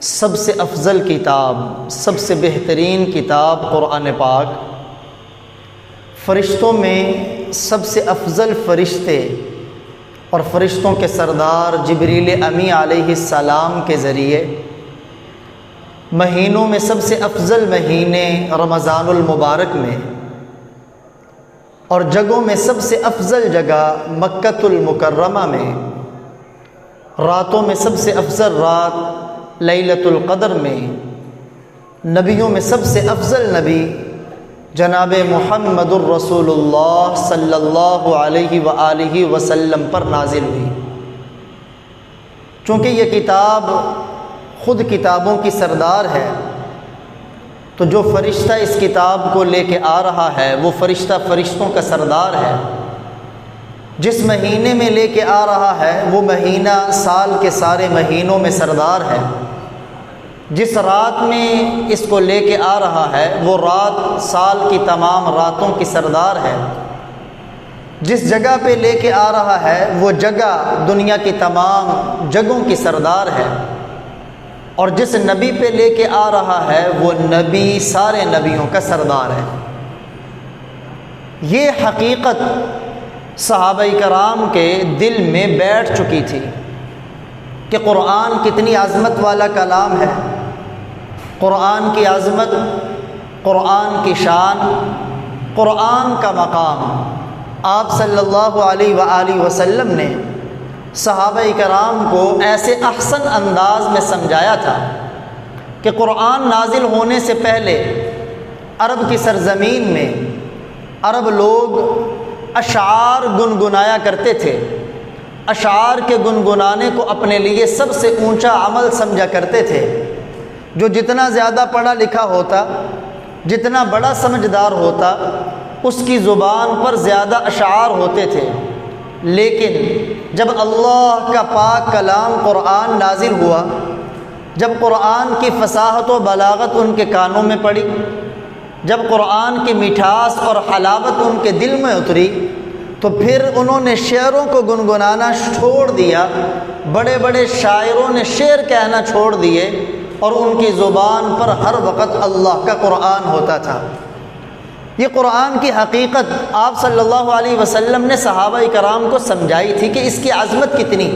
سب سے افضل کتاب، سب سے بہترین کتاب قرآن پاک، فرشتوں میں سب سے افضل فرشتے اور فرشتوں کے سردار جبریل امی علیہ السلام کے ذریعے مہینوں میں سب سے افضل مہینے رمضان المبارک میں اور جگہوں میں سب سے افضل جگہ مکۃ المکرمہ میں، راتوں میں سب سے افضل رات لیلۃ القدر میں، نبیوں میں سب سے افضل نبی جناب محمد الرسول اللہ صلی اللہ علیہ وآلہ وسلم پر نازل ہوئی۔ چونکہ یہ کتاب خود کتابوں کی سردار ہے، تو جو فرشتہ اس کتاب کو لے کے آ رہا ہے وہ فرشتہ فرشتوں کا سردار ہے۔ جس مہینے میں لے کے آ رہا ہے وہ مہینہ سال کے سارے مہینوں میں سردار ہے۔ جس رات میں اس کو لے کے آ رہا ہے وہ رات سال کی تمام راتوں کی سردار ہے۔ جس جگہ پہ لے کے آ رہا ہے وہ جگہ دنیا کی تمام جگہوں کی سردار ہے، اور جس نبی پہ لے کے آ رہا ہے وہ نبی سارے نبیوں کا سردار ہے۔ یہ حقیقت صحابہ کرام کے دل میں بیٹھ چکی تھی کہ قرآن کتنی عظمت والا کلام ہے، قرآن کی عظمت، قرآن کی شان، قرآن کا مقام آپ صلی اللہ علیہ وآلہ وسلم نے صحابہ کرام کو ایسے احسن انداز میں سمجھایا تھا کہ قرآن نازل ہونے سے پہلے عرب کی سرزمین میں عرب لوگ اشعار گنگنایا کرتے تھے۔ اشعار کے گنگنانے کو اپنے لیے سب سے اونچا عمل سمجھا کرتے تھے۔ جو جتنا زیادہ پڑھا لکھا ہوتا، جتنا بڑا سمجھدار ہوتا، اس کی زبان پر زیادہ اشعار ہوتے تھے۔ لیکن جب اللہ کا پاک کلام قرآن نازل ہوا، جب قرآن کی فصاحت و بلاغت ان کے کانوں میں پڑی، جب قرآن کی مٹھاس اور حلاوت ان کے دل میں اتری، تو پھر انہوں نے شعروں کو گنگنانا چھوڑ دیا۔ بڑے بڑے شاعروں نے شعر کہنا چھوڑ دیے، اور ان کی زبان پر ہر وقت اللہ کا قرآن ہوتا تھا۔ یہ قرآن کی حقیقت آپ صلی اللہ علیہ وسلم نے صحابہ کرام کو سمجھائی تھی کہ اس کی عظمت کتنی۔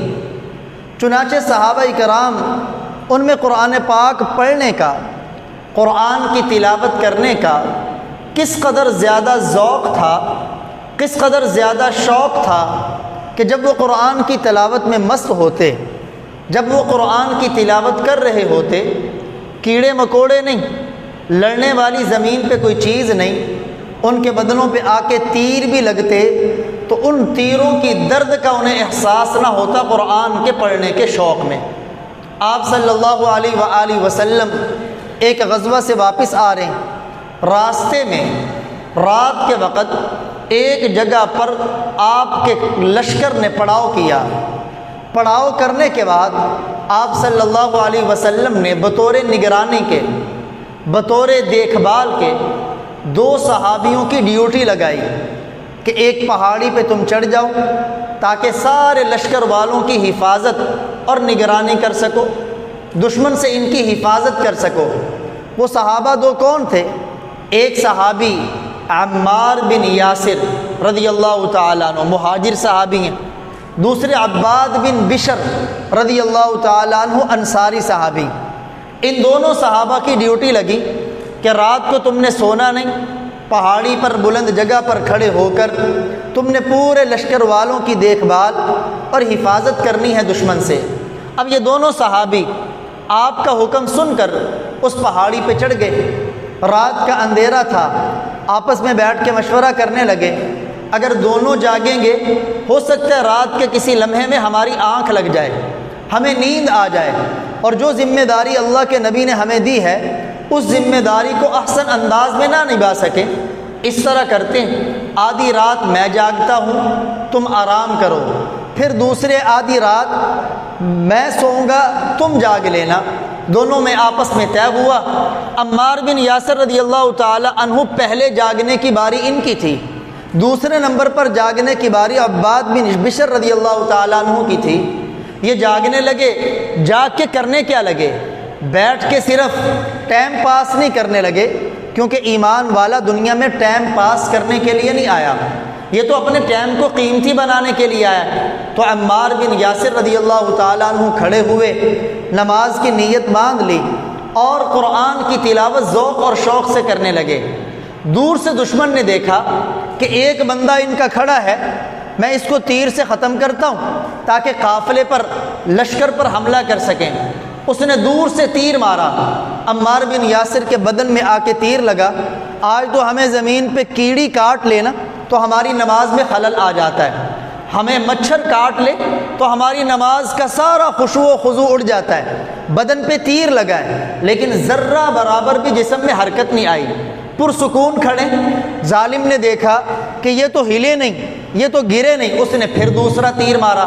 چنانچہ صحابہ کرام ان میں قرآن پاک پڑھنے کا، قرآن کی تلاوت کرنے کا کس قدر زیادہ ذوق تھا، کس قدر زیادہ شوق تھا کہ جب وہ قرآن کی تلاوت میں مست ہوتے، جب وہ قرآن کی تلاوت کر رہے ہوتے، کیڑے مکوڑے نہیں، لڑنے والی زمین پہ کوئی چیز نہیں، ان کے بدنوں پہ آ کے تیر بھی لگتے تو ان تیروں کی درد کا انہیں احساس نہ ہوتا قرآن کے پڑھنے کے شوق میں۔ آپ صلی اللہ علیہ وآلہ وسلم ایک غزوہ سے واپس آ رہے ہیں، راستے میں رات کے وقت ایک جگہ پر آپ کے لشکر نے پڑاؤ کیا۔ پڑاؤ کرنے کے بعد آپ صلی اللہ علیہ وسلم نے بطور نگرانی کے، بطور دیکھ بھال کے دو صحابیوں کی ڈیوٹی لگائی کہ ایک پہاڑی پہ تم چڑھ جاؤ تاکہ سارے لشکر والوں کی حفاظت اور نگرانی کر سکو، دشمن سے ان کی حفاظت کر سکو۔ وہ صحابہ دو کون تھے؟ ایک صحابی عمار بن یاسر رضی اللہ تعالیٰ عنہ، مہاجر صحابی ہیں۔ دوسرے عباد بن بشر رضی اللہ تعالیٰ عنہ، انصاری صحابی۔ ان دونوں صحابہ کی ڈیوٹی لگی کہ رات کو تم نے سونا نہیں، پہاڑی پر بلند جگہ پر کھڑے ہو کر تم نے پورے لشکر والوں کی دیکھ بھال اور حفاظت کرنی ہے دشمن سے۔ اب یہ دونوں صحابی آپ کا حکم سن کر اس پہاڑی پہ چڑھ گئے۔ رات کا اندھیرا تھا، آپس میں بیٹھ کے مشورہ کرنے لگے، اگر دونوں جاگیں گے ہو سکتا ہے رات کے کسی لمحے میں ہماری آنکھ لگ جائے، ہمیں نیند آ جائے، اور جو ذمہ داری اللہ کے نبی نے ہمیں دی ہے اس ذمہ داری کو احسن انداز میں نہ نبھا سکیں۔ اس طرح کرتے ہیں، آدھی رات میں جاگتا ہوں، تم آرام کرو، پھر دوسرے آدھی رات میں سوؤں گا، تم جاگ لینا۔ دونوں میں آپس میں طے ہوا۔ عمار بن یاسر رضی اللہ تعالی عنہ پہلے جاگنے کی باری ان کی تھی، دوسرے نمبر پر جاگنے کی باری عباد بن بشر رضی اللہ تعالیٰ عنہ کی تھی۔ یہ جاگنے لگے، جاگ کے کرنے کیا لگے؟ بیٹھ کے صرف ٹائم پاس نہیں کرنے لگے، کیونکہ ایمان والا دنیا میں ٹائم پاس کرنے کے لیے نہیں آیا، یہ تو اپنے ٹائم کو قیمتی بنانے کے لیے آیا۔ تو عمار بن یاسر رضی اللہ تعالیٰ عنہ کھڑے ہوئے، نماز کی نیت باندھ لی اور قرآن کی تلاوت ذوق اور شوق سے کرنے لگے۔ دور سے دشمن نے دیکھا کہ ایک بندہ ان کا کھڑا ہے، میں اس کو تیر سے ختم کرتا ہوں تاکہ قافلے پر، لشکر پر حملہ کر سکیں۔ اس نے دور سے تیر مارا، عمار بن یاسر کے بدن میں آ کے تیر لگا۔ آج تو ہمیں زمین پہ کیڑی کاٹ لینا تو ہماری نماز میں خلل آ جاتا ہے، ہمیں مچھر کاٹ لے تو ہماری نماز کا سارا خشوع و خضوع اڑ جاتا ہے۔ بدن پہ تیر لگا ہے لیکن ذرہ برابر بھی جسم میں حرکت نہیں آئی، پرسکون کھڑے۔ ظالم نے دیکھا کہ یہ تو ہلے نہیں، یہ تو گرے نہیں، اس نے پھر دوسرا تیر مارا،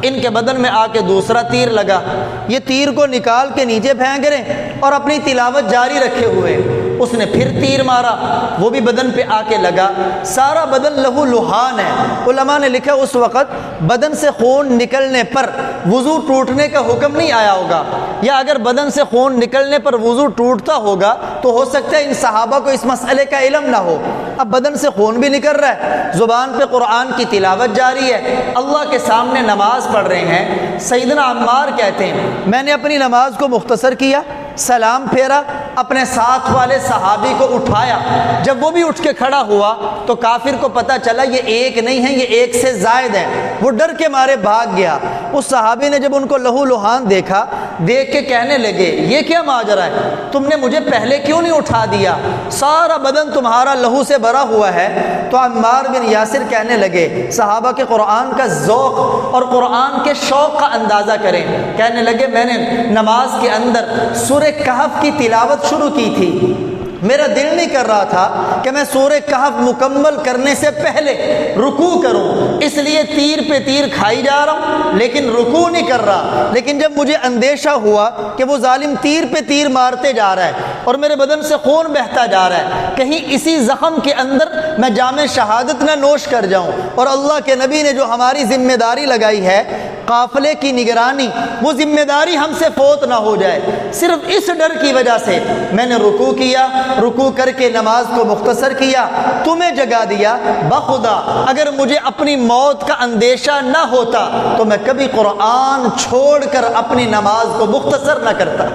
ان کے بدن میں آ کے دوسرا تیر لگا۔ یہ تیر کو نکال کے نیچے پھینک رہے اور اپنی تلاوت جاری رکھے ہوئے۔ اس نے پھر تیر مارا، وہ بھی بدن پہ آ کے لگا، سارا بدن لہو لہان ہے۔ علماء نے لکھا اس وقت بدن سے خون نکلنے پر وضو ٹوٹنے کا حکم نہیں آیا ہوگا، یا اگر بدن سے خون نکلنے پر وضو ٹوٹتا ہوگا تو ہو سکتا ہے ان صحابہ کو اس مسئلے کا علم نہ ہو۔ اب بدن سے خون بھی نکل رہا ہے، زبان پہ قرآن کی تلاوت جاری ہے، اللہ کے سامنے نماز پڑھ رہے ہیں۔ سیدنا عمار کہتے ہیں میں نے اپنی نماز کو مختصر کیا، سلام پھیرا، اپنے ساتھ والے صحابی کو اٹھایا۔ جب وہ بھی اٹھ کے کھڑا ہوا تو کافر کو پتہ چلا یہ ایک نہیں ہے، یہ ایک سے زائد ہے، وہ ڈر کے مارے بھاگ گیا۔ اس صحابی نے جب ان کو لہو لہان دیکھا، دیکھ کے کہنے لگے یہ کیا ماجرا ہے، تم نے مجھے پہلے کیوں نہیں اٹھا دیا، سارا بدن تمہارا لہو سے بھرا ہوا ہے۔ تو عمار بن یاسر کہنے لگے صحابہ کے قرآن کا ذوق اور قرآن کے شوق کا اندازہ کریں، کہنے لگے میں نے نماز کے اندر سورہ کہف کی تلاوت شروع کی تھی، میرا دل نہیں کر رہا تھا کہ میں سورہ کہف مکمل کرنے سے پہلے رکوع کروں، اس لیے تیر پہ تیر کھائی جا رہا ہوں لیکن رکوع نہیں کر رہا۔ لیکن جب مجھے اندیشہ ہوا کہ وہ ظالم تیر پہ تیر مارتے جا رہا ہے اور میرے بدن سے خون بہتا جا رہا ہے، کہیں اسی زخم کے اندر میں جام شہادت نہ نوش کر جاؤں، اور اللہ کے نبی نے جو ہماری ذمہ داری لگائی ہے قافلے کی نگرانی، وہ ذمہ داری ہم سے فوت نہ ہو جائے، صرف اس ڈر کی وجہ سے میں نے رکوع کیا، رکوع کر کے نماز کو مختصر کیا، تمہیں جگا دیا۔ بخدا اگر مجھے اپنی موت کا اندیشہ نہ ہوتا تو میں کبھی قرآن چھوڑ کر اپنی نماز کو مختصر نہ کرتا۔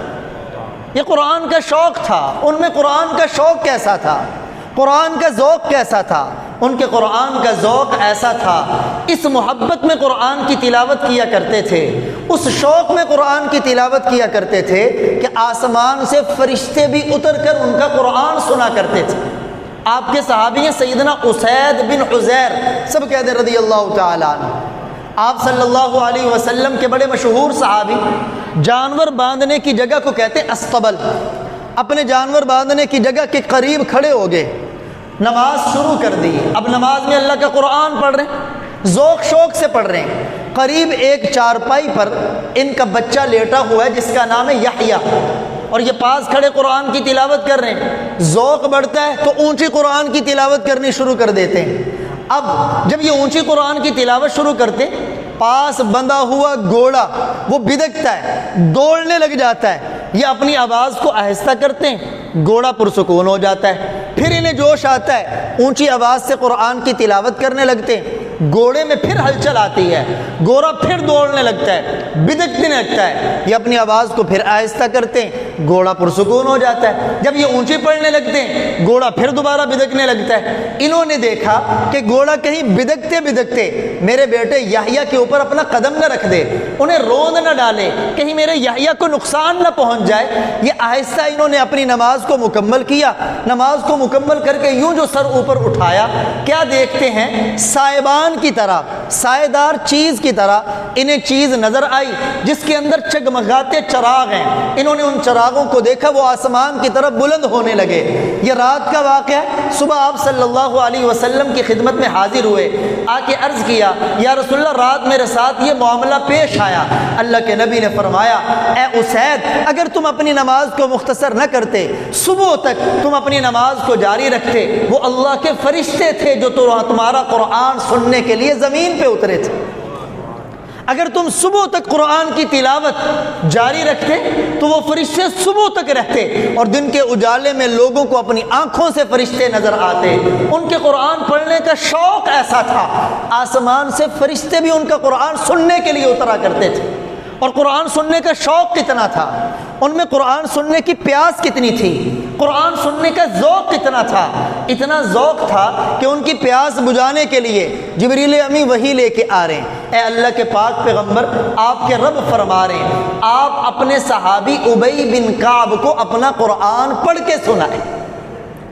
یہ قرآن کا شوق تھا، ان میں قرآن کا شوق کیسا تھا، قرآن کا ذوق کیسا تھا، ان کے قرآن کا ذوق ایسا تھا، اس محبت میں قرآن کی تلاوت کیا کرتے تھے، اس شوق میں قرآن کی تلاوت کیا کرتے تھے کہ آسمان سے فرشتے بھی اتر کر ان کا قرآن سنا کرتے تھے۔ آپ کے صحابی ہیں سیدنا اسید بن حضیر، سب کہتے ہیں رضی اللہ تعالیٰ عنہ، آپ صلی اللہ علیہ وسلم کے بڑے مشہور صحابی، جانور باندھنے کی جگہ کو کہتے ہیں اسطبل، اپنے جانور باندھنے کی جگہ کے قریب کھڑے ہو گئے، نماز شروع کر دی۔ اب نماز میں اللہ کا قرآن پڑھ رہے ہیں، ذوق شوق سے پڑھ رہے ہیں۔ قریب ایک چارپائی پر ان کا بچہ لیٹا ہوا ہے جس کا نام ہے یحییٰ، اور یہ پاس کھڑے قرآن کی تلاوت کر رہے ہیں۔ ذوق بڑھتا ہے تو اونچی قرآن کی تلاوت کرنی شروع کر دیتے ہیں۔ اب جب یہ اونچی قرآن کی تلاوت شروع کرتے، پاس بندھا ہوا گھوڑا وہ بدکتا ہے، دوڑنے لگ جاتا ہے، یہ اپنی آواز کو آہستہ کرتے ہیں، گھوڑا پرسکون ہو جاتا ہے، پھر انہیں جوش آتا ہے، اونچی آواز سے قرآن کی تلاوت کرنے لگتے ہیں، گھوڑے میں پھر ہلچل آتی ہے، گھوڑا پھر دوڑنے لگتا ہے، بدکنے لگتا ہے، یہ اپنی آواز کو پھر آہستہ کرتے ہیں، گھوڑا پرسکون ہو جاتا ہے، جب یہ اونچی پڑھنے لگتے ہیں گھوڑا پھر دوبارہ بدکنے لگتا ہے۔ انہوں نے دیکھا کہ گھوڑا کہیں بدکتے بدکتے میرے بیٹے یحییٰ کے اوپر اپنا قدم نہ رکھ دے، انہیں روند نہ ڈالے، کہیں میرے یحییٰ کو نقصان نہ پہنچ جائے۔ یہ آہستہ انہوں نے اپنی نماز کو مکمل کیا، نماز کو مکمل کر کے یوں جو سر اوپر اٹھایا، کیا دیکھتے ہیں؟ سائبان کی طرح، سائے دار چیز کی طرح انہیں چیز نظر آئی جس کے اندر چگمگاتے چراغ ہیں۔ انہوں نے ان چراغوں کو دیکھا، وہ آسمان کی طرف بلند ہونے لگے۔ یہ رات کا واقعہ ہے۔ صبح آپ صلی اللہ علیہ وسلم کی خدمت میں حاضر ہوئے، آ کے عرض کیا یا رسول اللہ رات میرے ساتھ یہ معاملہ پیش آیا۔ اللہ کے نبی نے فرمایا اے اسید، اگر تم اپنی نماز کو مختصر نہ کرتے، صبح تک تم اپنی نماز کو جاری رکھتے، وہ اللہ کے فرشتے تھے جو تمہارا قرآن سننے کے لیے زمین پہ اترے تھے۔ اگر تم صبح تک قرآن کی تلاوت جاری رکھتے تو وہ فرشتے صبح تک رہتے، اور دن کے اجالے میں لوگوں کو اپنی آنکھوں سے فرشتے نظر آتے۔ ان کے قرآن پڑھنے کا شوق ایسا تھا، آسمان سے فرشتے بھی ان کا قرآن سننے کے لیے اترا کرتے تھے۔ اور قرآن سننے کا شوق کتنا تھا، ان میں قرآن سننے کی پیاس کتنی تھی، قرآن سننے کا ذوق کتنا تھا۔ اتنا ذوق تھا کہ ان کی پیاس بجھانے کے لیے جبریل امی وحی لے کے آ رہے ہیں، اے اللہ کے پاک پیغمبر، آپ کے رب فرما رہے ہیں آپ اپنے صحابی ابی بن کعب کو اپنا قرآن پڑھ کے سنائیں۔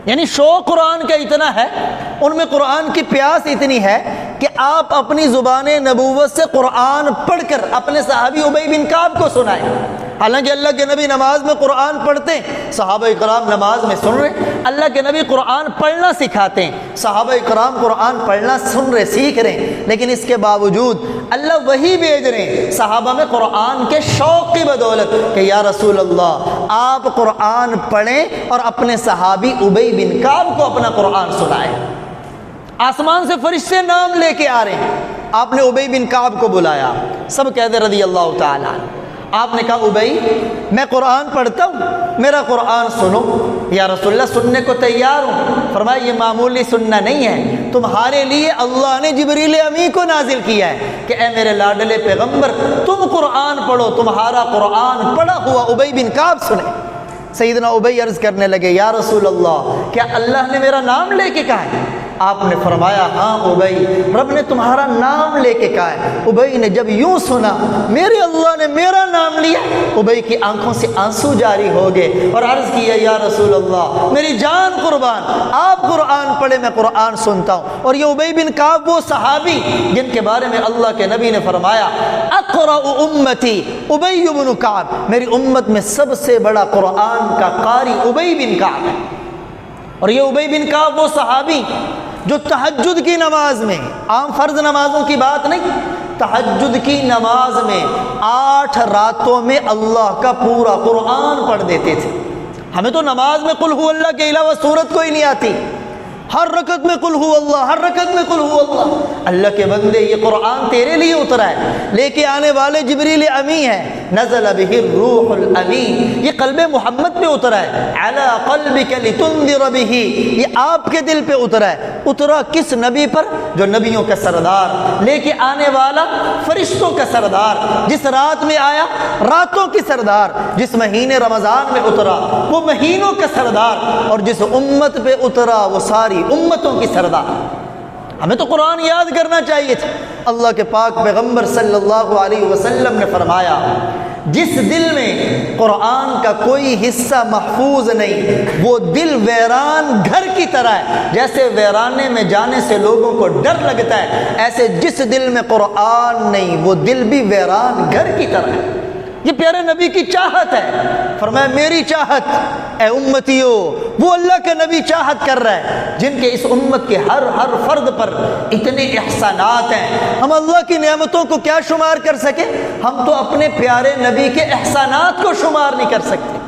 یعنی شوق قرآن کا اتنا ہے، ان میں قرآن کی پیاس اتنی ہے کہ آپ اپنی زبان نبوت سے قرآن پڑھ کر اپنے صحابی ابی بن کعب کو سنائیں۔ حالانکہ اللہ کے نبی نماز میں قرآن پڑھتے ہیں، صحابہ کرام نماز میں سن رہے، اللہ کے نبی قرآن پڑھنا سکھاتے ہیں، صحابہ کرام قرآن پڑھنا سن رہے، سیکھ رہے ہیں، لیکن اس کے باوجود اللہ وہی بھیج رہے ہیں صحابہ میں قرآن کے شوق کی بدولت کہ یا رسول اللہ آپ قرآن پڑھیں اور اپنے صحابی ابی بن کعب کو اپنا قرآن سنائیں۔ آسمان سے فرشتے نام لے کے آ رہے ہیں، آپ نے ابی بن کعب کو بلایا، سب کہتے رضی اللہ تعالیٰ عنہ۔ آپ نے کہا ابی میں قرآن پڑھتا ہوں، میرا قرآن سنو۔ یا رسول اللہ سننے کو تیار ہوں۔ فرمایا یہ معمولی سننا نہیں ہے، تمہارے لیے اللہ نے جبریل امی کو نازل کیا ہے کہ اے میرے لاڈلے پیغمبر تم قرآن پڑھو، تمہارا قرآن پڑھا ہوا ابی بن کعب سنے۔ سیدنا ابی عرض کرنے لگے یا رسول اللہ کیا اللہ نے میرا نام لے کے کہا ہے؟ آپ نے فرمایا ہاں ابی، رب نے تمہارا نام لے کے کہا ہے۔ ابی نے جب یوں سنا میرے اللہ نے میرا نام لیا، ابی کی آنکھوں سے آنسو جاری ہو گئے اور عرض کیا یا رسول اللہ میری جان قربان، آپ قرآن پڑھے میں قرآن سنتا ہوں۔ اور یہ ابی بن کعب وہ صحابی جن کے بارے میں اللہ کے نبی نے فرمایا اقرأ امتی ابی بن کعب، میری امت میں سب سے بڑا قرآن کا قاری ابی بن کعب ہے۔ اور یہ ابی بن کعب وہ صحابی جو تہجد کی نماز میں، عام فرض نمازوں کی بات نہیں، تہجد کی نماز میں 8 راتوں میں اللہ کا پورا قرآن پڑھ دیتے تھے۔ ہمیں تو نماز میں قل ہو اللہ کے علاوہ سورت کوئی نہیں آتی، ہر رکعت میں قل ہو اللہ، ہر رکعت میں قل ہو اللہ۔ اللہ کے بندے یہ قرآن تیرے لیے اترا ہے، لے کے آنے والے جبریل امی ہے، نزل بہ الروح الامین، یہ قلب محمد پہ اترا ہے، علی قلبک لتنذر بہ، یہ آپ کے دل پہ اترا ہے۔ اترا کس نبی پر؟ جو نبیوں کا سردار، لے کے آنے والا فرشتوں کا سردار، جس رات میں آیا راتوں کی سردار، جس مہینے رمضان میں اترا وہ مہینوں کا سردار، اور جس امت پہ اترا وہ ساری امتوں کی سردار۔ ہمیں تو قرآن یاد کرنا چاہیے تھا۔ اللہ کے پاک پیغمبر صلی اللہ علیہ وسلم نے فرمایا جس دل میں قرآن کا کوئی حصہ محفوظ نہیں وہ دل ویران گھر کی طرح ہے، جیسے ویرانے میں جانے سے لوگوں کو ڈر لگتا ہے، ایسے جس دل میں قرآن نہیں وہ دل بھی ویران گھر کی طرح ہے۔ یہ پیارے نبی کی چاہت ہے، فرمایا میری چاہت اے امتیو، وہ اللہ کے نبی چاہت کر رہا ہے جن کے اس امت کے ہر فرد پر اتنے احسانات ہیں، ہم اللہ کی نعمتوں کو کیا شمار کر سکے؟ ہم تو اپنے پیارے نبی کے احسانات کو شمار نہیں کر سکتے۔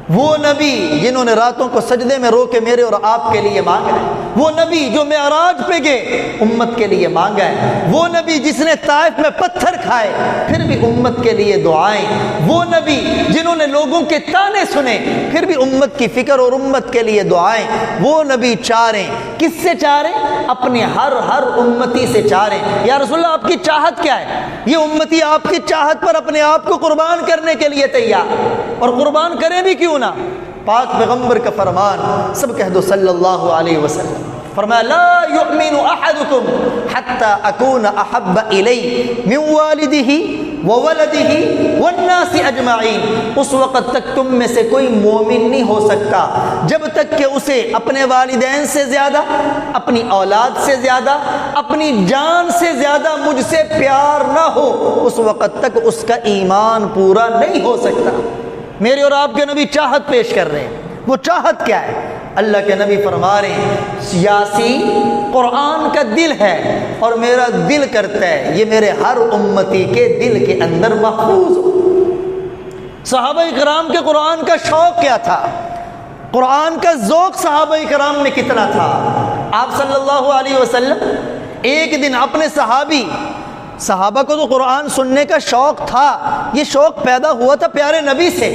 وہ نبی جنہوں نے راتوں کو سجدے میں رو کے میرے اور آپ کے لیے مانگا ہے، وہ نبی جو معراج پہ گئے امت کے لیے مانگا ہے، وہ نبی جس نے طائف میں پتھر کھائے پھر بھی امت کے لیے دعائیں، وہ نبی جنہوں نے لوگوں کے تانے سنے پھر بھی امت کی فکر اور امت کے لیے دعائیں، وہ نبی چاریں کس سے چاریں؟ اپنے ہر امتی سے چاریں۔ یا رسول اللہ آپ کی چاہت کیا ہے؟ یہ امتی آپ کی چاہت پر اپنے آپ کو قربان کرنے کے لیے تیار، اور قربان کریں بھی کیوں نہ؟ پاک پیغمبر کا فرمان، سب کہہ دو صلی اللہ علیہ وسلم، فرمایا لا یؤمن احدکم حتی اکون احب الی من والدہ وولدہ والناس اجمعین، اس وقت تک تم میں سے کوئی مومن نہیں ہو سکتا جب تک کہ اسے اپنے والدین سے زیادہ، اپنی اولاد سے زیادہ، اپنی جان سے زیادہ مجھ سے پیار نہ ہو، اس وقت تک اس کا ایمان پورا نہیں ہو سکتا۔ میرے اور آپ کے نبی چاہت پیش کر رہے ہیں، وہ چاہت کیا ہے؟ اللہ کے نبی فرما رہے ہیں یاسین قرآن کا دل ہے اور میرا دل کرتا ہے یہ میرے ہر امتی کے دل کے اندر محفوظ ہو۔ صحابہ کرام کے قرآن کا شوق کیا تھا؟ قرآن کا ذوق صحابہ کرام میں کتنا تھا؟ آپ صلی اللہ علیہ وسلم ایک دن اپنے صحابی صحابہ کو تو قرآن سننے کا شوق تھا، یہ شوق پیدا ہوا تھا پیارے نبی سے،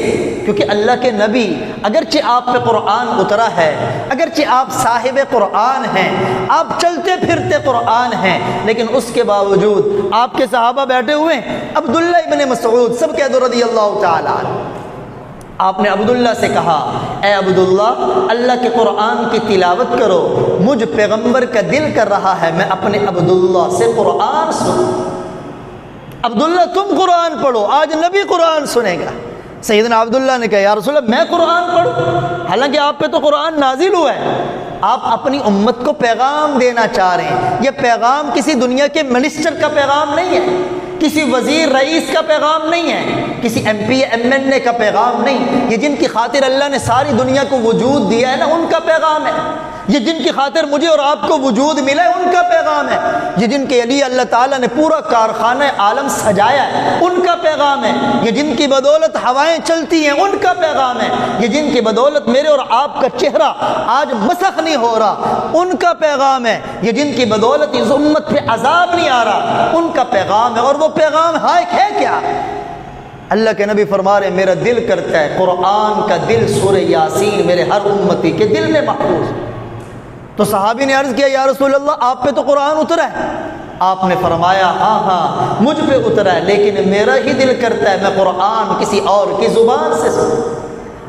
کیونکہ اللہ کے نبی اگرچہ آپ پہ قرآن اترا ہے، اگرچہ آپ صاحب قرآن ہیں، آپ چلتے پھرتے قرآن ہیں، لیکن اس کے باوجود آپ کے صحابہ بیٹھے ہوئے ہیں، عبداللہ ابن مسعود، سب کہہ دو رضی اللہ تعالیٰ عنہ، آپ نے عبداللہ سے کہا اے عبداللہ اللہ کے قرآن کی تلاوت کرو، مجھ پیغمبر کا دل کر رہا ہے میں اپنے عبداللہ سے قرآن سنوں۔ عبداللہ تم قرآن پڑھو، آج نبی قرآن سنے گا۔ سیدنا عبداللہ نے کہا یا رسول اللہ میں قرآن پڑھوں، حالانکہ آپ پہ تو قرآن نازل ہوا ہے، آپ اپنی امت کو پیغام دینا چاہ رہے ہیں، یہ پیغام کسی دنیا کے منسٹر کا پیغام نہیں ہے، کسی وزیر رئیس کا پیغام نہیں ہے، کسی ایم پی ایم این اے کا پیغام نہیں، یہ جن کی خاطر اللہ نے ساری دنیا کو وجود دیا ہے نا ان کا پیغام ہے، یہ جن کی خاطر مجھے اور آپ کو وجود ملا ہے ان کا پیغام ہے، یہ جن کے لیے اللہ تعالیٰ نے پورا کارخانہ عالم سجایا ہے ان کا پیغام ہے، یہ جن کی بدولت ہوائیں چلتی ہیں ان کا پیغام ہے، یہ جن کی بدولت میرے اور آپ کا چہرہ آج مسخ نہیں ہو رہا ان کا پیغام ہے، یہ جن کی بدولت اس امت پہ عذاب نہیں آ رہا ان کا پیغام ہے۔ اور وہ پیغام ہے کیا؟ اللہ کے نبی فرما رہے میرا دل کرتا ہے قرآن کا دل سورہ یاسین میرے ہر امتی کے دل میں محفوظ۔ تو صحابی نے عرض کیا یا رسول اللہ آپ پہ تو قرآن اترا ہے، آپ نے فرمایا ہاں مجھ پہ اترا ہے، لیکن میرا ہی دل کرتا ہے میں قرآن کسی اور کی زبان سے سنوں۔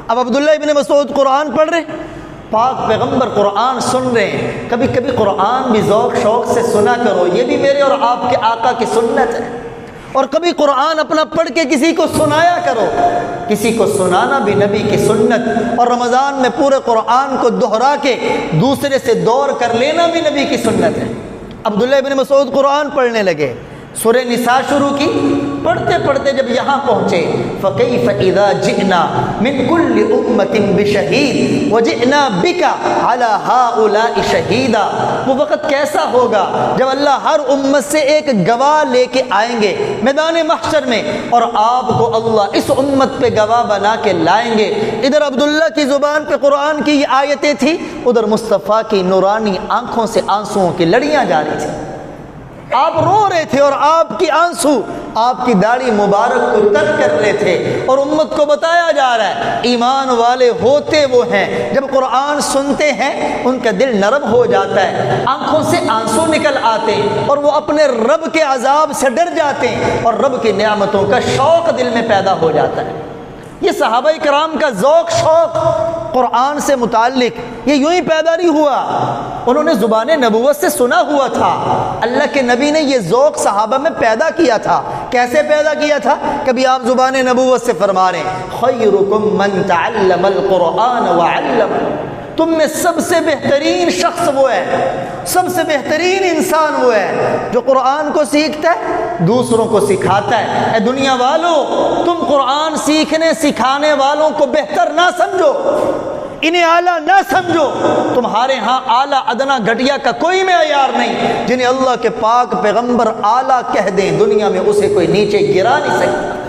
اب عبداللہ ابن مسعود قرآن پڑھ رہے، پاک پیغمبر قرآن سن رہے ہیں، کبھی کبھی قرآن بھی ذوق شوق سے سنا کرو، یہ بھی میرے اور آپ کے آقا کی سنت ہے، اور کبھی قرآن اپنا پڑھ کے کسی کو سنایا کرو، کسی کو سنانا بھی نبی کی سنت، اور رمضان میں پورے قرآن کو دہرا کے دوسرے سے دور کر لینا بھی نبی کی سنت ہے۔ عبداللہ ابن مسعود قرآن پڑھنے لگے، سورہ نساء شروع کی، پڑھتے پڑھتے جب یہاں پہنچے فَكَيْفَ إِذَا جِئْنَا مِنْ كُلِّ أُمَّةٍ بِشَهِيدٍ وَجِئْنَا بِكَ عَلَى هَؤُلَاءِ شَهِيدًا، وہ وقت کیسا ہوگا جب اللہ ہر امت سے ایک گواہ لے کے آئیں گے میدان محشر میں، اور آپ کو اللہ اس امت پہ گواہ بنا کے لائیں گے۔ ادھر عبداللہ کی زبان پہ قرآن کی یہ آیتیں تھی، ادھر مصطفیٰ کی نورانی آنکھوں سے آنسوؤں کی لڑیاں جاری تھیں، آپ رو رہے تھے اور آپ کی آنسو آپ کی داڑھی مبارک کو تر کر رہے تھے، اور امت کو بتایا جا رہا ہے ایمان والے ہوتے وہ ہیں جب قرآن سنتے ہیں ان کا دل نرم ہو جاتا ہے، آنکھوں سے آنسو نکل آتے ہیں، اور وہ اپنے رب کے عذاب سے ڈر جاتے ہیں، اور رب کی نعمتوں کا شوق دل میں پیدا ہو جاتا ہے۔ یہ صحابہ کرام کا ذوق شوق قرآن سے متعلق یہ یوں ہی پیدا نہیں ہوا، انہوں نے زبان نبوت سے سنا ہوا تھا، اللہ کے نبی نے یہ ذوق صحابہ میں پیدا کیا تھا۔ کیسے پیدا کیا تھا؟ کبھی آپ زبان نبوت سے فرما رہے ہیں خیرکم من تعلم القرآن وعلم، تم میں سب سے بہترین شخص وہ ہے، سب سے بہترین انسان وہ ہے جو قرآن کو سیکھتا ہے دوسروں کو سکھاتا ہے۔ اے دنیا والوں، تم قرآن سیکھنے سکھانے والوں کو بہتر نہ سمجھو، انہیں اعلیٰ نہ سمجھو، تمہارے ہاں اعلیٰ ادنا گھٹیا کا کوئی معیار نہیں، جنہیں اللہ کے پاک پیغمبر اعلیٰ کہہ دیں دنیا میں اسے کوئی نیچے گرا نہیں سکتا۔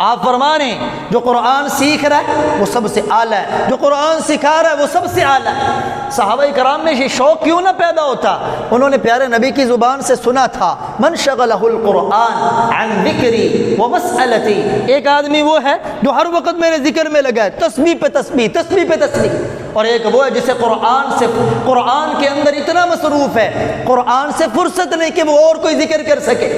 آپ فرما رہے ہیں جو قرآن سیکھ رہا ہے وہ سب سے اعلیٰ ہے، جو قرآن سکھا رہا ہے وہ سب سے اعلیٰ ہے۔ صحابہ کرام میں یہ شوق کیوں نہ پیدا ہوتا؟ انہوں نے پیارے نبی کی زبان سے سنا تھا من شغلہ القرآن عن ذکری ومسألتی، ایک آدمی وہ ہے جو ہر وقت میرے ذکر میں لگا ہے، تسبیح پہ تسبیح، تسبیح پہ تسبیح، اور ایک وہ ہے جسے قرآن کے اندر اتنا مصروف ہے قرآن سے فرصت نہیں کہ وہ اور کوئی ذکر کر سکے۔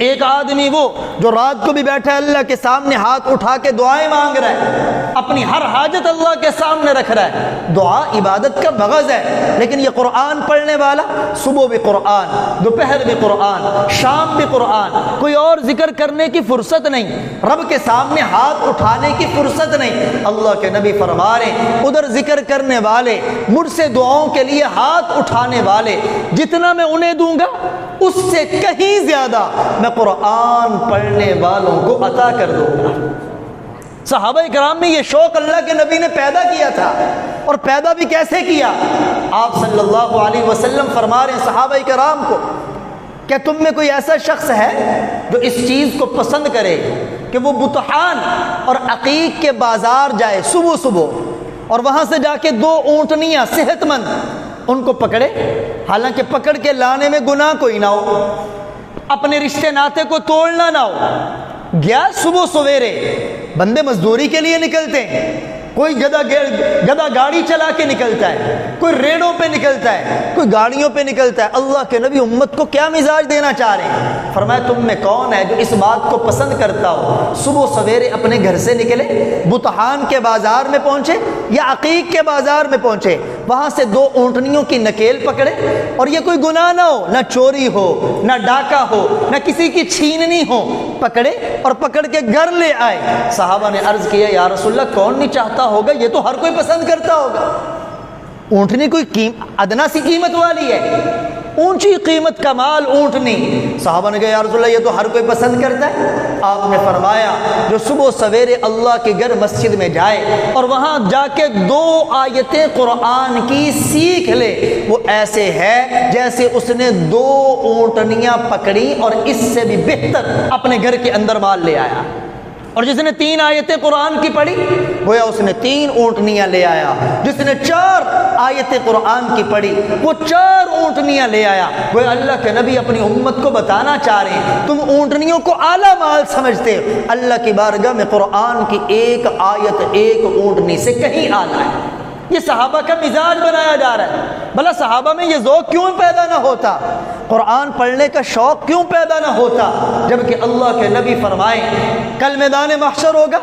ایک آدمی وہ جو رات کو بھی بیٹھا ہے اللہ کے سامنے ہاتھ اٹھا کے دعائیں مانگ رہا ہے، اپنی ہر حاجت اللہ کے سامنے رکھ رہا ہے، دعا عبادت کا مغز ہے، لیکن یہ قرآن پڑھنے والا صبح بھی قرآن، دوپہر بھی قرآن، شام بھی قرآن، کوئی اور ذکر کرنے کی فرصت نہیں، رب کے سامنے ہاتھ اٹھانے کی فرصت نہیں۔ اللہ کے نبی فرما رہے ہیں ادھر ذکر کرنے والے، مجھ سے دعاؤں کے لیے ہاتھ اٹھانے والے، جتنا میں انہیں دوں گا اس سے کہیں زیادہ میں قرآن پڑھنے والوں کو عطا کر دوں گا۔ صحابہ کرام میں یہ شوق اللہ کے نبی نے پیدا کیا تھا، اور پیدا بھی کیسے کیا؟ آپ صلی اللہ علیہ وسلم فرما رہے ہیں صحابہ کرام کو کہ تم میں کوئی ایسا شخص ہے جو اس چیز کو پسند کرے کہ وہ بطحان اور عقیق کے بازار جائے صبح صبح، اور وہاں سے جا کے 2 اونٹنیاں صحت مند ان کو پکڑے، حالانکہ پکڑ کے لانے میں گناہ کوئی نہ ہو، اپنے رشتے ناتے کو توڑنا نہ ہو. گیا صبح سویرے، بندے مزدوری کے لیے نکلتے ہیں، کوئی گدا گاڑی چلا کے نکلتا ہے، کوئی ریڑوں پہ نکلتا ہے، کوئی گاڑیوں پہ نکلتا ہے. اللہ کے نبی امت کو کیا مزاج دینا چاہ رہے ہیں؟ فرمایا تم میں کون ہے جو اس بات کو پسند کرتا ہو صبح سویرے اپنے گھر سے نکلے، بطحان کے بازار میں پہنچے یا عقیق کے بازار میں پہنچے، وہاں سے 2 اونٹنیوں کی نکیل پکڑے، اور یہ کوئی گناہ نہ ہو، نہ چوری ہو، نہ ڈاکہ ہو، نہ کسی کی چھیننی ہو، پکڑے اور پکڑ کے گھر لے آئے. صحابہ نے عرض کیا یا رسول اللہ کون نہیں چاہتا ہوگا، یہ تو ہر کوئی پسند کرتا ہوگا. اونٹنی کوئی ادنا سی قیمت والی ہے، اونچی قیمت کا مال اونٹنی. صحابہ نے کہا یا رسول اللہ یہ تو ہر کوئی پسند کرتا ہے. آپ نے فرمایا جو صبح سویرے اللہ کے گھر مسجد میں جائے اور وہاں جا کے 2 آیتیں قرآن کی سیکھ لے، وہ ایسے ہے جیسے اس نے 2 اونٹنیاں پکڑی اور اس سے بھی بہتر اپنے گھر کے اندر مال لے آیا. اور جس نے 3 آیتیں قرآن کی پڑھی گویا اس نے 3 اونٹنیاں لے آیا. جس نے 4 آیتیں قرآن کی پڑھی وہ 4 اونٹنیاں لے آیا. گویا اللہ کے نبی اپنی امت کو بتانا چاہ رہے ہیں تم اونٹنیوں کو اعلیٰ مال سمجھتے ہو، اللہ کی بارگاہ میں قرآن کی 1 آیت 1 اونٹنی سے کہیں اعلیٰ ہے. یہ صحابہ کا مزاج بنایا جا رہا ہے. بھلا صحابہ میں یہ ذوق کیوں پیدا نہ ہوتا، قرآن پڑھنے کا شوق کیوں پیدا نہ ہوتا، جبکہ اللہ کے نبی فرمائیں کل میدان محشر ہوگا،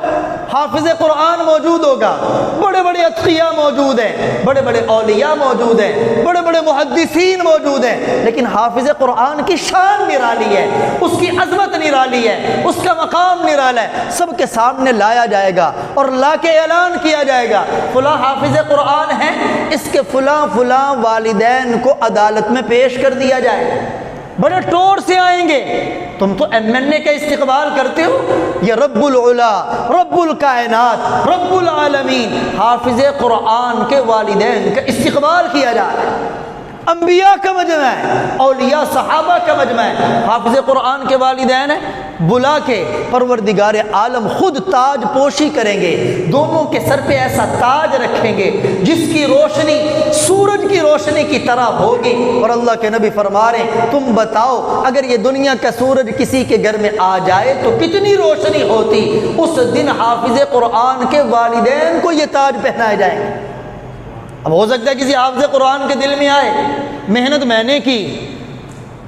حافظ قرآن موجود ہوگا، بڑے بڑے اتقیاء موجود ہیں، بڑے بڑے اولیاء موجود ہیں، بڑے بڑے محدثین موجود ہیں، لیکن حافظ قرآن کی شان نرالی ہے، اس کی عظمت نرالی ہے، اس کا مقام نرالا ہے. سب کے سامنے لایا جائے گا اور لا کے اعلان کیا جائے گا فلاں حافظ قرآن ہے، اس کے فلاں فلاں والدین کو عدالت میں پیش کر دیا جائے. بڑے ٹور سے آئیں گے. تم تو MNA کا استقبال کرتے ہو، یہ رب العلا، رب الکائنات، رب العالمین حافظ قرآن کے والدین کا استقبال کیا جا رہا ہے. انبیاء کا مجمع ہے، اولیاء صحابہ کا مجمع ہے، حافظ قرآن کے والدین ہیں، بلا کے پروردگار عالم خود تاج پوشی کریں گے، دونوں کے سر پہ ایسا تاج رکھیں گے جس کی روشنی سورج کی روشنی کی طرح ہوگی. اور اللہ کے نبی فرما رہے ہیں تم بتاؤ اگر یہ دنیا کا سورج کسی کے گھر میں آ جائے تو کتنی روشنی ہوتی. اس دن حافظ قرآن کے والدین کو یہ تاج پہنائے جائیں گے. اب ہو سکتا ہے کسی حافظ قرآن کے دل میں آئے محنت میں نے کی،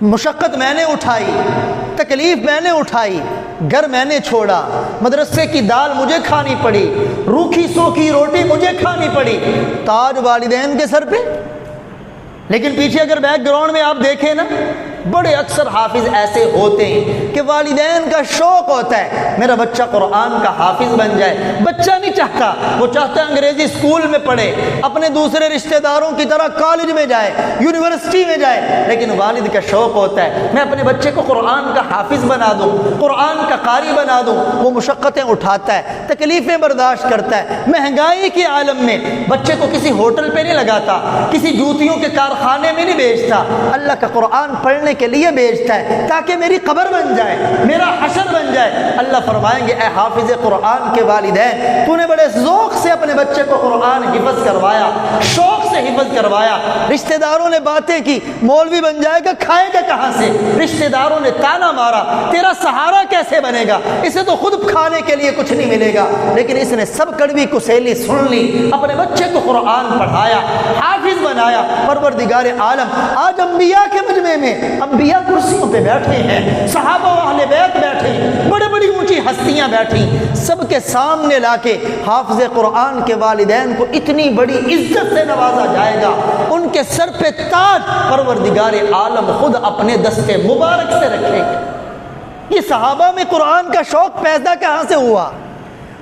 مشقت میں نے اٹھائی، تکلیف میں نے اٹھائی، گھر میں نے چھوڑا، مدرسے کی دال مجھے کھانی پڑی، روکھی سوکھی روٹی مجھے کھانی پڑی، تاج والدین کے سر پہ. لیکن پیچھے اگر بیک گراؤنڈ میں آپ دیکھیں نا، بڑے اکثر حافظ ایسے ہوتے ہیں کہ والدین کا شوق ہوتا ہے میرا بچہ قرآن کا حافظ بن جائے. بچہ نہیں چاہتا، وہ چاہتا ہے انگریزی اسکول میں پڑھے، اپنے دوسرے رشتہ داروں کی طرح کالج میں جائے، یونیورسٹی میں جائے. لیکن والد کا شوق ہوتا ہے میں اپنے بچے کو قرآن کا حافظ بنا دوں، قرآن کا قاری بنا دوں. وہ مشقتیں اٹھاتا ہے، تکلیفیں برداشت کرتا ہے. مہنگائی کے عالم میں بچے کو کسی ہوٹل پہ نہیں لگاتا، کسی جوتیوں کے کارخانے میں نہیں بیچتا، اللہ کا قرآن پڑھنے کے لیے بیچتا ہے تاکہ میری قبر بن جائے، میرا حشر بن جائے. اللہ فرمائیں گے اے حافظ قرآن کے والدین تو نے بڑے ذوق سے اپنے بچے کو قرآن حفظ کروایا، شوق سے حفظ کروایا. رشتہ داروں نے باتیں کی مولوی بن جائے گا، کھائے گا کہاں سے؟ رشتہ داروں نے تانا مارا تیرا سہارا کیسے بنے گا، اسے تو خود کھانے کے لیے کچھ نہیں ملے گا. لیکن اس نے سب کڑوی کسیلی سن لی، اپنے بچے کو قرآن پڑھایا، حافظ بنایا. پروردگار عالم آج انبیاء کے مجمع میں انبیاء کرسیوں پہ بیٹھے ہیں، صحابہ و اہل بیت بیٹھے ہیں، بڑے بڑی اونچی ہستیاں بیٹھی، سب کے سامنے لا کے حافظ قرآن کے والدین کو اتنی بڑی عزت سے نوازا جائے گا، ان کے سر پہ تاج پروردگار عالم خود اپنے دستے مبارک سے رکھے گا. یہ صحابہ میں قرآن کا شوق پیدا کہاں سے ہوا؟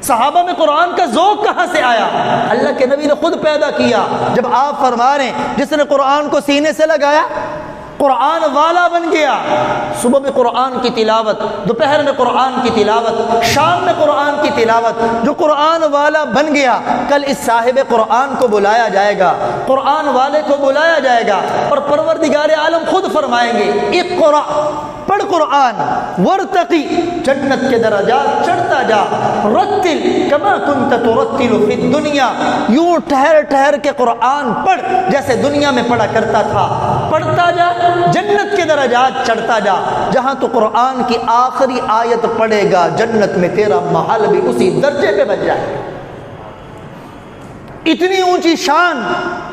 صحابہ میں قرآن کا ذوق کہاں سے آیا؟ اللہ کے نبی نے خود پیدا کیا. جب آپ فرما رہے ہیں جس نے قرآن کو سینے سے لگایا قرآن والا بن گیا. صبح میں قرآن کی تلاوت، دوپہر میں قرآن کی تلاوت، شام میں قرآن کی تلاوت. جو قرآن والا بن گیا کل اس صاحب قرآن کو بلایا جائے گا، قرآن والے کو بلایا جائے گا، اور پروردگار عالم خود فرمائیں گے اقرأ پڑھ قرآن، ورتقی جنت کے درجات چڑھتا جا، رتل کما کنت ترتل فی الدنیا یوں ٹھہر ٹھہر کے قرآن پڑھ جیسے دنیا میں پڑھا کرتا تھا، پڑھتا جا جنت کے درجات چڑھتا جا، جہاں تو قرآن کی آخری آیت پڑھے گا جنت میں تیرا محل بھی اسی درجے پہ بن جائے۔ اتنی اونچی شان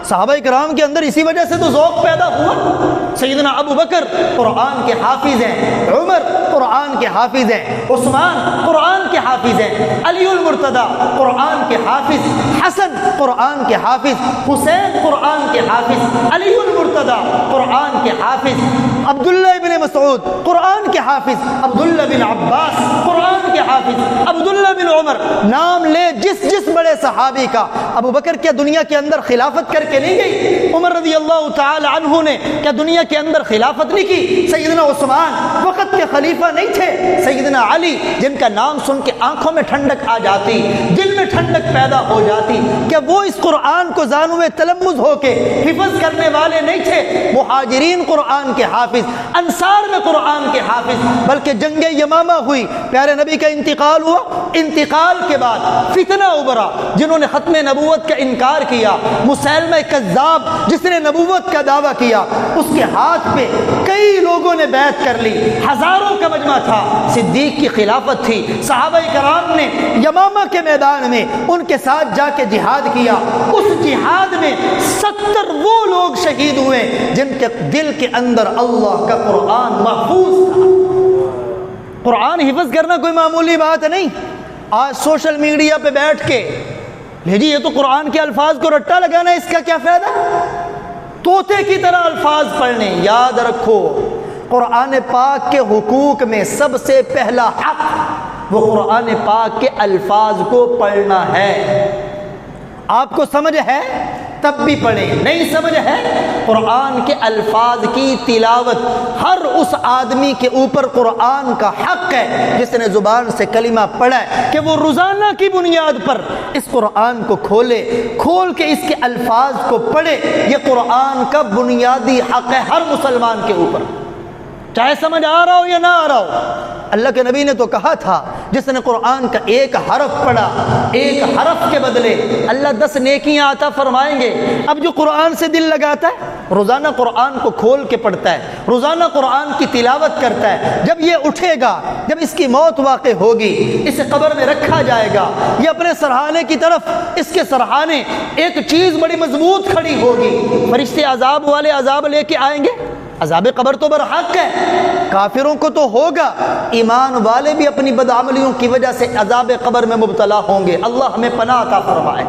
صحابہ کرام کے اندر اسی وجہ سے تو ذوق پیدا ہوا۔ سیدنا ابو بکر قرآن کے حافظ ہیں، عمر قرآن کے حافظ ہیں، عثمان قرآن کے حافظ ہیں، علی المرتضیٰ قرآن کے حافظ، حسن قرآن کے حافظ، حسین قرآن کے حافظ، علی المرتضیٰ قرآن کے حافظ، عبداللہ بن مسعود قرآن کے حافظ، عبداللہ بن عباس قرآن کے حافظ، عبداللہ بن عمر، نام لے جس بڑے صحابی کا۔ ابو بکر کیا دنیا کے اندر خلافت کر کے نہیں گئی؟ عمر رضی اللہ تعالی عنہ نے کیا دنیا کے اندر خلافت نہیں کی؟ سیدنا عثمان وقت کے خلیفہ نہیں تھے؟ سیدنا علی جن کا نام سن کے آنکھوں میں ٹھنڈک آ جاتی، دل میں ٹھنڈک پیدا ہو جاتی، کہ وہ اس قرآن کو زانو تلمذ ہو کے حفظ کرنے والے نہیں تھے؟ مہاجرین قرآن کے حافظ، انصار میں قرآن کے حافظ، بلکہ جنگ یمامہ ہوئی، پیارے نبی کا انتقال ہوا، انتقال کے بعد فتنہ ابھرا، جنہوں نے ختم نبوت کا انکار کیا، مسیلمہ کذاب جس نے نبوت کا دعویٰ کیا، اس کے ہاتھ پہ کئی لوگوں نے بیعت کر لی، ہزاروں کا مجمع تھا، صدیق کی خلافت تھی، صحابہ کرام نے یمامہ کے میدان میں ان کے ساتھ جا کے جہاد کیا، اس جہاد میں 70 وہ لوگ شہید ہوئے جن کے دل کے اندر اللہ کا قرآن محفوظ تھا۔ قرآن حفظ کرنا کوئی معمولی بات نہیں۔ آج سوشل میڈیا پہ بیٹھ کے جی یہ تو قرآن کے الفاظ کو رٹا لگانا، اس کا کیا فائدہ؟ طوطے کی طرح الفاظ پڑھنے۔ یاد رکھو قرآن پاک کے حقوق میں سب سے پہلا حق وہ قرآن پاک کے الفاظ کو پڑھنا ہے۔ آپ کو سمجھ ہے تب بھی پڑھیں، نہیں سمجھ ہے قرآن کے الفاظ کی تلاوت ہر اس آدمی کے اوپر قرآن کا حق ہے جس نے زبان سے کلمہ پڑھا ہے کہ وہ روزانہ کی بنیاد پر اس قرآن کو کھول کے اس کے الفاظ کو پڑھے۔ یہ قرآن کا بنیادی حق ہے ہر مسلمان کے اوپر، چاہے سمجھ آ رہا ہو یا نہ آ رہا ہو۔ اللہ کے نبی نے تو کہا تھا جس نے قرآن کا ایک حرف پڑھا، ایک حرف کے بدلے اللہ 10 نیکیاں عطا فرمائیں گے۔ اب جو قرآن سے دل لگاتا ہے، روزانہ قرآن کو کھول کے پڑھتا ہے، روزانہ قرآن کی تلاوت کرتا ہے، جب یہ اٹھے گا، جب اس کی موت واقع ہوگی، اسے قبر میں رکھا جائے گا، یہ اپنے سرحانے کی طرف اس کے سرحانے ایک چیز بڑی مضبوط کھڑی ہوگی، فرشتے عذاب والے عذاب لے کے آئیں گے۔ عذاب قبر تو برحق ہے، کافروں کو تو ہوگا، ایمان والے بھی اپنی بدعملیوں کی وجہ سے عذاب قبر میں مبتلا ہوں گے۔ اللہ ہمیں پناہ عطا فرمائے۔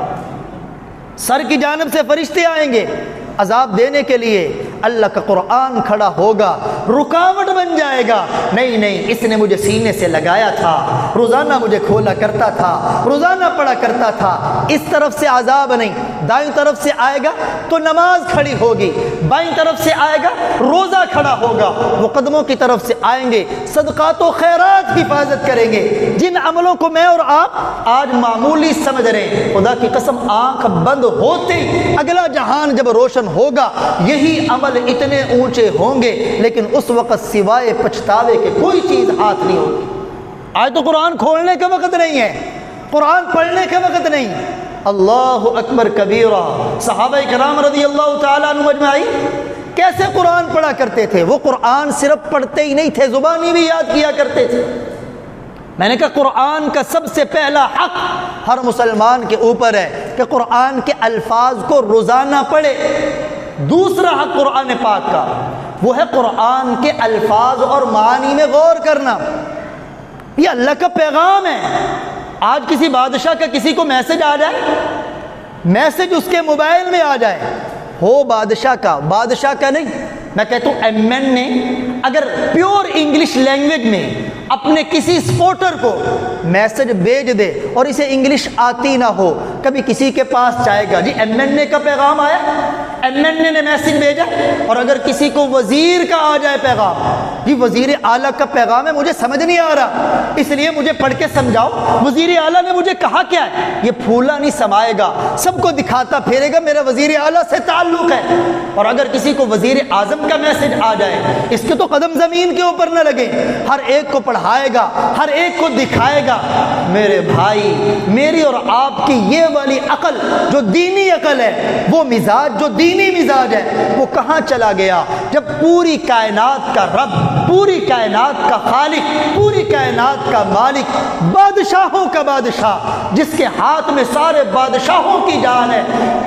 سر کی جانب سے فرشتے آئیں گے عذاب دینے کے لیے، اللہ کا قرآن کھڑا ہوگا، رکاوٹ بن جائے گا۔ نہیں، اس نے مجھے سینے سے لگایا تھا، روزانہ مجھے کھولا کرتا تھا، روزانہ پڑھا کرتا تھا۔ اس طرف سے عذاب نہیں، دائیں طرف سے آئے گا تو نماز کھڑی ہوگی، بائیں طرف سے آئے گا روزہ کھڑا ہوگا، مقدموں کی طرف سے آئیں گے صدقات و خیرات حفاظت کریں گے۔ جن عملوں کو میں اور آپ آج معمولی سمجھ رہے ہیں، خدا کی قسم آنکھ بند ہوتے ہی اگلا جہان جب روشن ہوگا یہی عمل اتنے اونچے ہوں گے، لیکن اس وقت سوائے پچھتاوے کے کوئی چیز ہاتھ نہیں ہوگی۔ آج تو قرآن کھولنے کا وقت نہیں ہے، قرآن پڑھنے کا وقت نہیں۔ اللہ اکبر کبیرہ۔ صحابہ کرام رضی اللہ تعالیٰ عنہم اجمعین کیسے قرآن پڑھا کرتے تھے؟ وہ قرآن صرف پڑھتے ہی نہیں تھے، زبانی بھی یاد کیا کرتے تھے۔ میں نے کہا قرآن کا سب سے پہلا حق ہر مسلمان کے اوپر ہے کہ قرآن کے الفاظ کو روزانہ پڑھے۔ دوسرا حق قرآن پاک کا وہ ہے قرآن کے الفاظ اور معانی میں غور کرنا۔ یہ اللہ کا پیغام ہے۔ آج کسی بادشاہ کا کسی کو میسج آ جائے، میسج اس کے موبائل میں آ جائے، ہو بادشاہ کا نہیں، میں کہتا ہوں ایم این نے اگر پیور انگلش لینگویج میں اپنے کسی سپورٹر کو میسج بھیج دے اور اسے انگلش آتی نہ ہو، کبھی کسی کے پاس جائے گا جی ایم این اے کا پیغام آیا، ایم این اے نے میسج بھیجا، اور اگر کسی کو وزیر کا آ جائے پیغام، جی وزیر اعلیٰ کا پیغام ہے مجھے سمجھ نہیں آ رہا اس لیے مجھے پڑھ کے سمجھاؤ، وزیر اعلیٰ نے مجھے کہا کیا ہے، یہ پھولا نہیں سمائے گا، سب کو دکھاتا پھیرے گا میرا وزیر اعلیٰ سے تعلق ہے۔ اور اگر کسی کو وزیر اعظم کا میسج آ جائے، اس کے تو قدم زمین کے اوپر نہ لگے، ہر ایک کو پڑھائے گا، ہر ایک کو دکھائے گا۔ میرے بھائی، میری اور آپ کی یہ والی عقل جو دینی عقل ہے، وہ مزاج جو دینی مزاج ہے، وہ کہاں چلا گیا جب پوری کائنات کا رب، پوری کائنات کا خالق، پوری کائنات کا مالک، بادشاہوں کا بادشاہ، جس کے ہاتھ میں سارے بادشاہوں کی جان ہے،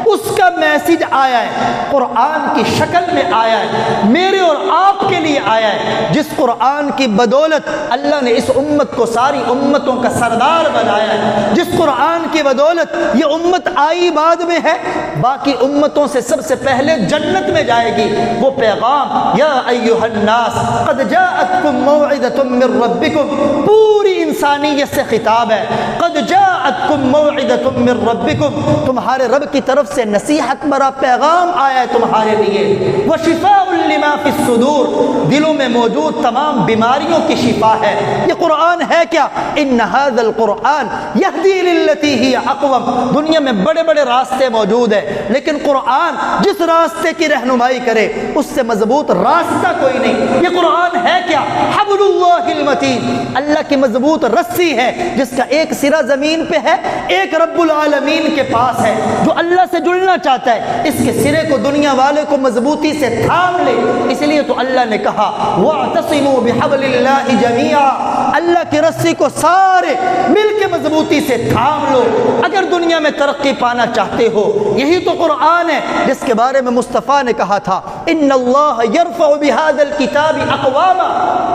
اس کا میسج آیا ہے، قرآن کی شکل میں آیا ہے، میرے اور آپ کے لیے آیا ہے، جس قرآن کی بدولت اللہ نے اس امت کو ساری امتوں کا سردار بنایا ہے، جس قرآن کی بدولت یہ امت آئی بعد میں ہے، باقی امتوں سے سب سے پہلے جنت میں جائے گی۔ وہ پیغام یا ایھا الناس قد جاءتکم موعظۃ من ربکم، پوری انسانیت سے خطاب ہے، قد جاءتکم موعظۃ من ربکم، تمہارے رب کی طرف سے نصیحت بھرا پیغام آیا ہے تمہارے لیے، وشفاء لما فی الصدور، دلوں میں موجود تمام بیماریوں کی شفا ہے۔ یہ قرآن ہے کیا؟ ان ھذا القرآن یہدی للتی ہی اقوم، دنیا میں بڑے بڑے راستے موجود ہیں، لیکن قرآن جس راستے کی رہنمائی کرے اس سے مضبوط راستہ کوئی نہیں۔ یہ قرآن ہے کیا؟ حبل اللہ المتین، اللہ کی مضبوط رسی ہے جس کا ایک سرا زمین پہ ہے، ایک رب العالمین کے پاس ہے۔ جو اللہ سے جڑنا چاہتا ہے اس کے سرے کو دنیا والے کو مضبوطی سے تھام لے، اس لیے تو اللہ نے کہا وَاعْتَصِمُوا بِحَبْلِ اللَّهِ جَمِيعًا، اللہ کی رسی کو سارے مل کے مضبوطی سے تھام لو اگر دنیا میں ترقی پانا چاہتے ہو۔ یہی تو قرآن ہے جس کے بارے میں مصطفیٰ نے کہا تھا ان اللہ یرفع بہذا الکتاب اقواما،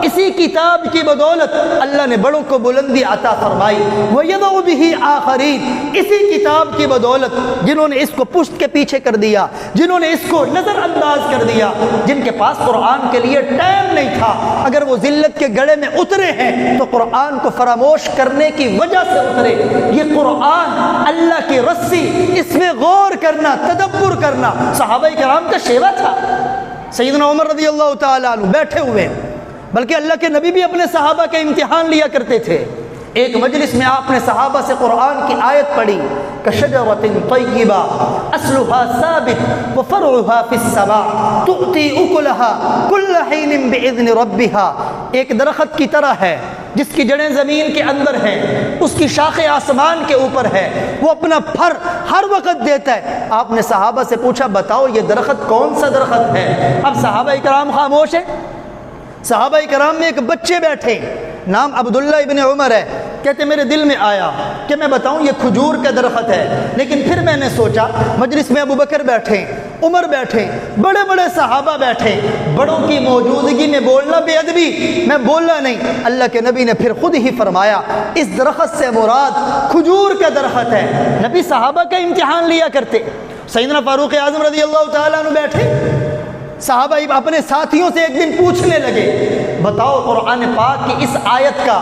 اسی کتاب کی بدولت اللہ نے بڑوں کو بلندی عطا فرمائی، ویضع بہ آخرین، اسی کتاب کی بدولت جنہوں نے اس کو پشت کے پیچھے کر دیا، جنہوں نے اس کو نظر انداز کر دیا، جن کے پاس قرآن کے لیے ٹائم نہیں تھا، اگر وہ ذلت کے گڑھے میں اترے ہیں تو قرآن کو فراموش کرنے کی وجہ سے اترے۔ یہ قرآن اللہ کی رسی، اس میں غور کرنا، تدبر کرنا صحابہ کرام کا شیوا تھا۔ سیدنا عمر رضی اللہ تعالیٰ عنہ بیٹھے ہوئے، بلکہ اللہ کے نبی بھی اپنے صحابہ کا امتحان لیا کرتے تھے۔ ایک مجلس میں آپ نے صحابہ سے قرآن کی آیت پڑھی كَشَجَرَةٍ طَيِّبَةٍ أَصْلُهَا ثَابِتٌ وَفَرْعُهَا فِي السَّمَاءِ تُؤْتِي أُكُلَهَا كُلَّ حِينٍ بِإِذْنِ رَبِّهَا، ایک درخت کی طرح ہے جس کی جڑیں زمین کے اندر ہیں، اس کی شاخیں آسمان کے اوپر ہے، وہ اپنا پھر ہر وقت دیتا ہے۔ آپ نے صحابہ سے پوچھا بتاؤ یہ درخت کون سا درخت ہے؟ اب صحابہ کرام خاموش ہیں۔ صحابہ کرام میں ایک بچے بیٹھے، نام عبداللہ ابن عمر ہے، کہتے میرے دل میں آیا کہ میں بتاؤں یہ کھجور کا درخت ہے، لیکن پھر میں نے سوچا مجلس میں ابو بکر بیٹھے، عمر بیٹھے، بڑے بڑے صحابہ بیٹھے، بڑوں کی موجودگی میں بولنا بے ادبی، میں بولا نہیں۔ اللہ کے نبی نے پھر خود ہی فرمایا اس درخت سے مراد کھجور کا درخت ہے۔ نبی صحابہ کا امتحان لیا کرتے۔ سیدنا فاروق اعظم رضی اللہ تعالیٰ عنہ بیٹھے، صحابہ اپنے ساتھیوں سے ایک دن پوچھنے لگے بتاؤ قرآن پاک کی اس آیت کا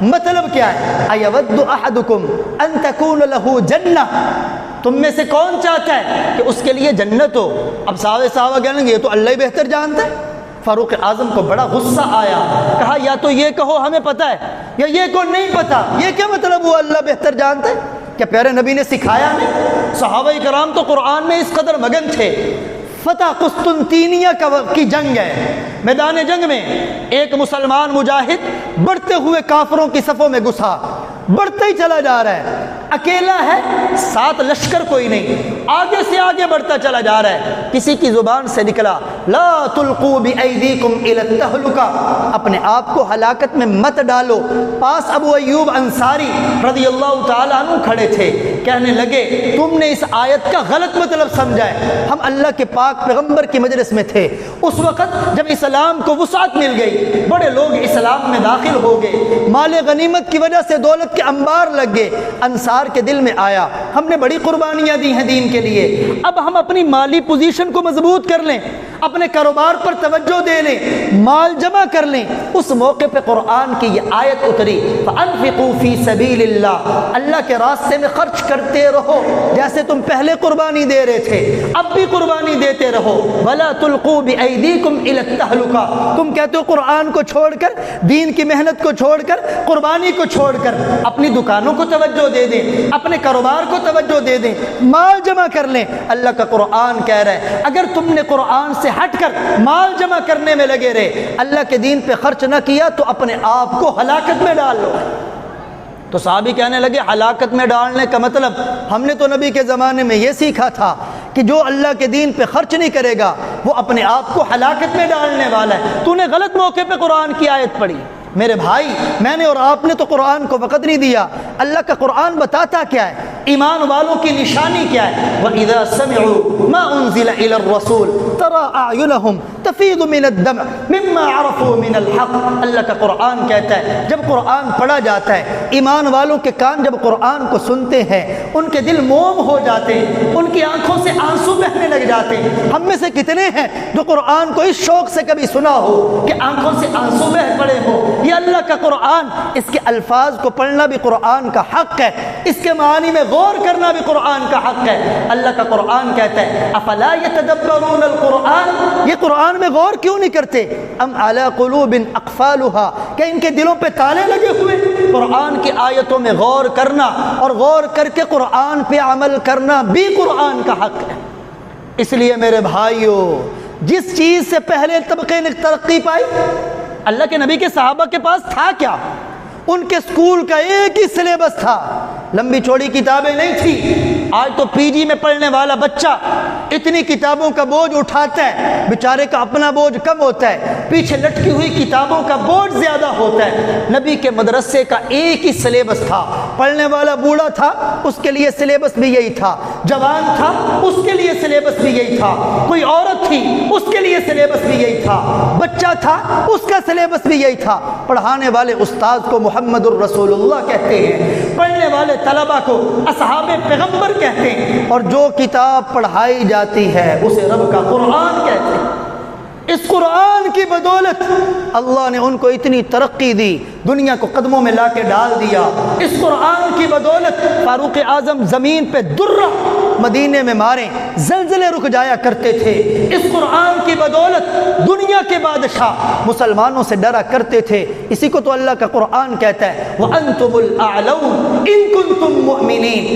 مطلب کیا ہے؟ اَيَوَدُّ أَحَدُكُمْ أَن تَكُونَ لَهُ جَنَّةٌ، تم میں سے کون چاہتا ہے کہ اس کے لیے جنت ہو؟ اب صحابہ کہنے گے یہ تو اللہ ہی بہتر جانتا ہے۔ فاروق اعظم کو بڑا غصہ آیا، کہا یا تو یہ کہو ہمیں پتہ ہے یا یہ کو نہیں پتہ، یہ کیا مطلب ہوا اللہ بہتر جانتا ہے؟ کیا پیارے نبی نے سکھایا نہیں؟ صحابہ کرام تو قرآن میں اس قدر مگن تھے۔ فتح قسطنطینیہ کی جنگ ہے، میدان جنگ میں ایک مسلمان مجاہد بڑھتے ہوئے کافروں کی صفوں میں گھسا، بڑھتا ہی چلا جا رہا ہے، اکیلا ہے، ساتھ لشکر کوئی نہیں، آگے سے آگے بڑھتا چلا جا رہا ہے۔ کسی کی زبان سے نکلا لا تلقوا بأیدیکم الی التہلکہ، اپنے آپ کو ہلاکت میں مت ڈالو۔ پاس ابو ایوب انصاری رضی اللہ تعالیٰ عنہ کھڑے تھے، کہنے لگے تم نے اس آیت کا غلط مطلب سمجھا ہے۔ ہم اللہ کے پاک پیغمبر کی مجلس میں تھے، اس وقت جب اسلام کو وسعت مل گئی، بڑے لوگ اسلام میں داخل ہو گئے، مال غنیمت کی وجہ سے دولت کے انبار لگ گئے۔ انصار کے دل میں آیا ہم نے بڑی قربانیاں دی ہیں دین کے لیے، اب ہم اپنی مالی پوزیشن کو مضبوط کر لیں، اپنے کاروبار پر توجہ دے لیں، مال جمع کر لیں۔ اس موقع پہ قرآن کی یہ آیت اتری، فَأَنفِقُوا فِي سَبِيلِ اللَّهِ، اللہ کے راستے میں خرچ کرتے رہو، جیسے تم پہلے قربانی دے رہے تھے اب بھی قربانی دیتے رہو۔ وَلَا تُلْقُوا بِأَيْدِيكُمْ إِلَى التَّهْلُكَةِ، تم کہتے ہو قرآن کو چھوڑ کر، دین کی محنت کو چھوڑ کر، قربانی کو چھوڑ کر اپنی دکانوں کو توجہ دے دیں، اپنے کاروبار کو توجہ دے دیں، مال جمع کر لیں۔ اللہ کا قرآن کہہ رہا ہے اگر تم نے قرآن سے ہٹ کر مال جمع کرنے میں لگے رہے، اللہ کے دین پہ خرچ نہ کیا تو اپنے آپ کو ہلاکت میں ڈال لو۔ تو صحابی کہنے لگے ہلاکت میں ڈالنے کا مطلب، ہم نے تو نبی کے زمانے میں یہ سیکھا تھا کہ جو اللہ کے دین پہ خرچ نہیں کرے گا وہ اپنے آپ کو ہلاکت میں ڈالنے والا ہے۔ تو نے غلط موقع پہ قرآن کی آیت پڑھی۔ میرے بھائی، میں نے اور آپ نے تو قرآن کو وقت نہیں دیا۔ اللہ کا قرآن بتاتا کیا ہے، ایمان والوں کی نشانی کیا ہے؟ وَإِذَا سَمِعُوا مَا أُنزِلَ إِلَى الرَّسُولِ تَرَى أَعْيُنَهُمْ تَفِيضُ مِنَ الدَّمْعِ مِمَّا عَرَفُوا مِنَ الْحَقِّ، اللہ کا قرآن کہتا ہے جب قرآن پڑھا جاتا ہے، ایمان والوں کے کان جب قرآن کو سنتے ہیں ان کے دل موم ہو جاتے ہیں، ان کی آنکھوں سے آنسو بہنے لگ جاتے ہیں۔ ہم میں سے کتنے ہیں جو قرآن کو اس شوق سے کبھی سنا ہو کہ آنکھوں سے آنسو بہ پڑے ہو؟ یہ اللہ کا قرآن، اس کے الفاظ کو پڑھنا بھی قرآن کا حق ہے، اس کے معانی میں غور کرنا بھی قرآن کا حق ہے۔ اللہ کا قرآن کہتا ہے افلا یتدبرون القرآن، یہ قرآن میں غور کیوں نہیں کرتے؟ ام علی قلوب اقفالها، کہ ان کے دلوں پہ تالے لگے ہوئے؟ قرآن کی آیتوں میں غور کرنا اور غور کر کے قرآن پہ عمل کرنا بھی قرآن کا حق ہے۔ اس لیے میرے بھائیو، جس چیز سے پہلے طبقے نے ترقی پائی، اللہ کے نبی کے صحابہ کے پاس تھا کیا؟ ان کے سکول کا ایک ہی سلیبس تھا، لمبی چوڑی کتابیں نہیں تھی۔ آج تو پی جی میں پڑھنے والا بچہ اتنی کتابوں کا بوجھ اٹھاتا ہے، بیچارے کا اپنا بوجھ کم ہوتا ہے، پیچھے لٹکی ہوئی کتابوں کا بوجھ زیادہ ہوتا ہے۔ نبی کے مدرسے کا ایک ہی سلیبس تھا، پڑھنے والا بوڑھا تھا اس کے لیے سلیبس بھی یہی تھا، جوان تھا اس کے لیے سلیبس بھی یہی تھا، کوئی عورت تھی اس کے لیے سلیبس بھی یہی تھا، بچہ تھا اس کا سلیبس بھی یہی تھا۔ پڑھانے والے استاد کو محمد الرسول اللہ کہتے ہیں، پڑھنے والے طلبہ کو اصحاب پیغمبر کہتے ہیں، اور جو کتاب پڑھائی جاتی ہے اسے رب کا قرآن کہتے ہیں۔ اس قرآن کی بدولت اللہ نے ان کو اتنی ترقی دی، دنیا کو قدموں میں لا کے ڈال دیا۔ اس قرآن کی بدولت فاروق اعظم زمین پہ درہ مدینے میں مارے زلزلے رک جایا کرتے تھے۔ اس قرآن کی بدولت دنیا کے بادشاہ مسلمانوں سے ڈرا کرتے تھے۔ اسی کو تو اللہ کا قرآن کہتا ہے وَأَنْتُمُ الْأَعْلَوْنَ إِن كُنتُم مُؤْمِنِينَ۔